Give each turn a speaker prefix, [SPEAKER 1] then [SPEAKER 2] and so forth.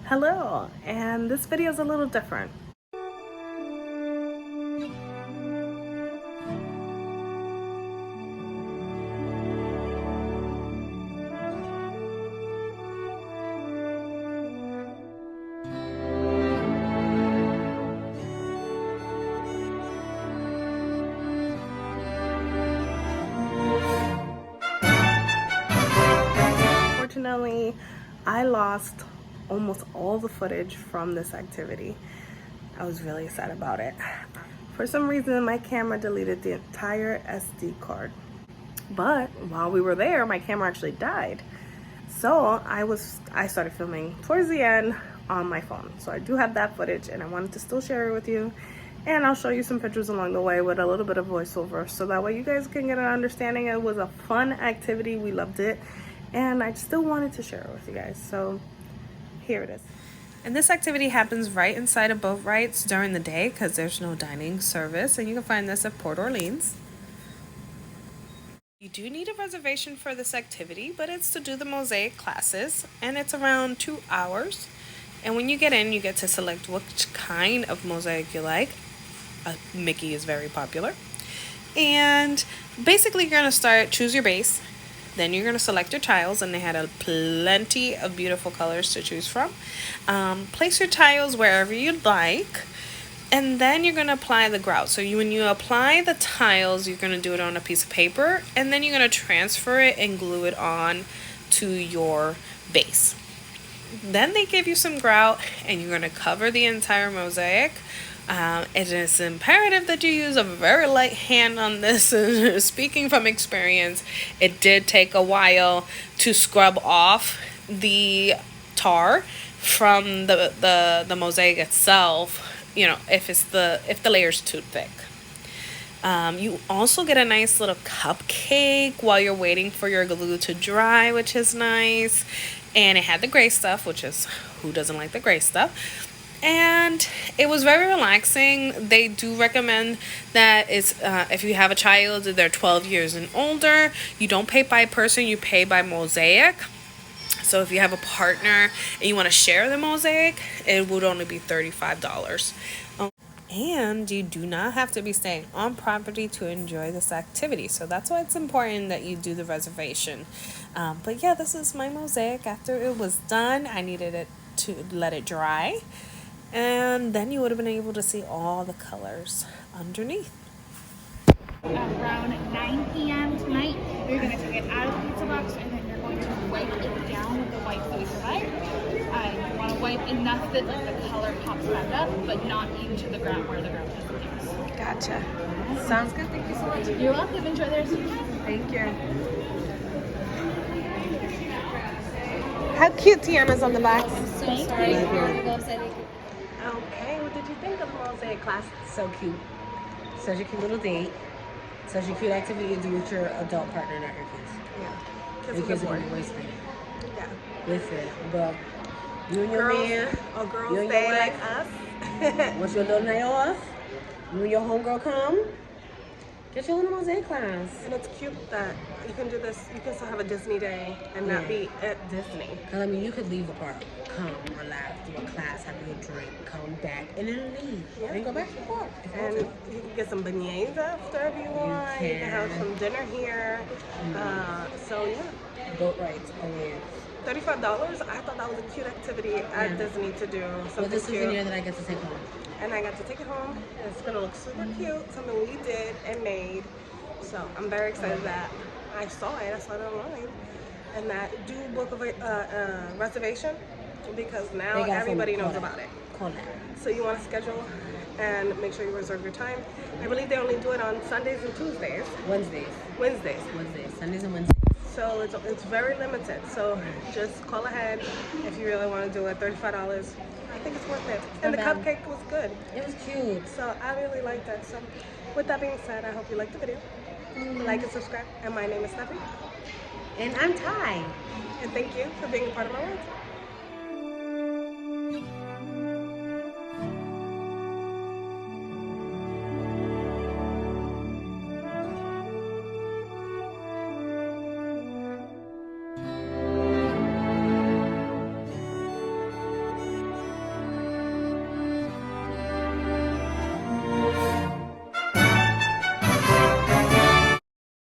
[SPEAKER 1] Hello, and this video is a little different. Unfortunately, I lost almost all the footage from this activity. I was really sad about it. For some reason, my camera deleted the entire SD card. But while we were there, my camera actually died. So I started filming towards the end on my phone. So I do have that footage and I wanted to still share it with you. And I'll show you some pictures along the way with a little bit of voiceover. So that way you guys can get an understanding. It was a fun activity. We loved it. And I still wanted to share it with you guys. So here it is. And this activity happens right inside of boat Wrights during the day because there's no dining service. And you can find this at Port Orleans. You do need a reservation for this activity, but it's to do the Mosaic classes, and it's around 2 hours. And when you get in, you get to select which kind of mosaic you like. Mickey is very popular. And basically, you're going to choose your base. Then you're going to select your tiles, and they had plenty of beautiful colors to choose from. Place your tiles wherever you'd like. And then you're going to apply the grout. So when you apply the tiles, you're going to do it on a piece of paper. And then you're going to transfer it and glue it on to your base. Then they give you some grout and you're going to cover the entire mosaic. It is imperative that you use a very light hand on this. Speaking from experience, it did take a while to scrub off the tar from the mosaic itself. You know, if the layer's too thick. You also get a nice little cupcake while you're waiting for your glue to dry, which is nice. And it had the gray stuff, which is, who doesn't like the gray stuff? And it was very relaxing. They do recommend that if you have a child, they're 12 years and older, you don't pay by person, you pay by mosaic. So if you have a partner and you want to share the mosaic, it would only be $35. And you do not have to be staying on property to enjoy this activity. So that's why it's important that you do the reservation. But yeah, this is my mosaic. After it was done, I needed it to let it dry. And then you would have been able to see all the colors underneath.
[SPEAKER 2] Around 9 p.m. tonight, you're going to take it out of the pizza box and then you're going to wipe it down with the wipes that we provide. You want to wipe enough that the color pops back up, but not into the ground where the ground disappears.
[SPEAKER 1] Gotcha. Sounds good. Thank you so much.
[SPEAKER 2] You're welcome. Enjoy the rest of your time.
[SPEAKER 1] Thank you. How cute Tiana's on the back.
[SPEAKER 2] Thank you.
[SPEAKER 1] Okay, what did you think of the mosaic class?
[SPEAKER 3] So cute. Such a cute little date. Such a cute activity to do with your adult partner, not your kids.
[SPEAKER 1] Yeah.
[SPEAKER 3] Your kids are going to waste it.
[SPEAKER 1] Yeah.
[SPEAKER 3] Listen, but you and your man,
[SPEAKER 1] or girls
[SPEAKER 3] you and
[SPEAKER 1] stay
[SPEAKER 3] your
[SPEAKER 1] like
[SPEAKER 3] wife,
[SPEAKER 1] us.
[SPEAKER 3] once your little night off, you and your homegirl come, get your little mosaic class.
[SPEAKER 1] And it's cute that you can do this, you can still have a Disney day and not be at Disney.
[SPEAKER 3] Because, I mean, you could leave the park, come, relax, do a class, have your drink, come back, and then leave.
[SPEAKER 1] Yeah.
[SPEAKER 3] And go back to the park.
[SPEAKER 1] And you can get some beignets after if you want. You can have some dinner here. So yeah.
[SPEAKER 3] Boat rides, Orleans.
[SPEAKER 1] $35. I thought that was a cute activity at Disney to do.
[SPEAKER 3] With a
[SPEAKER 1] Something
[SPEAKER 3] souvenir
[SPEAKER 1] cute.
[SPEAKER 3] that I get to take home.
[SPEAKER 1] And I got to take it home. It's gonna look super cute. Something we did and made. So I'm very excited that I saw it. I saw it online. And that do book a reservation because now everybody knows about it.
[SPEAKER 3] Call that.
[SPEAKER 1] So you want to schedule and make sure you reserve your time. I believe they only do it on Sundays and Tuesdays.
[SPEAKER 3] Wednesdays, Sundays and Wednesdays.
[SPEAKER 1] So it's very limited. So just call ahead if you really want to do it. $35. I think it's worth it. And the cupcake was good.
[SPEAKER 3] It was cute.
[SPEAKER 1] So I really liked it. So with that being said, I hope you liked the video. Like and subscribe. And my name is Stephanie.
[SPEAKER 3] And I'm Ty.
[SPEAKER 1] And thank you for being a part of my world.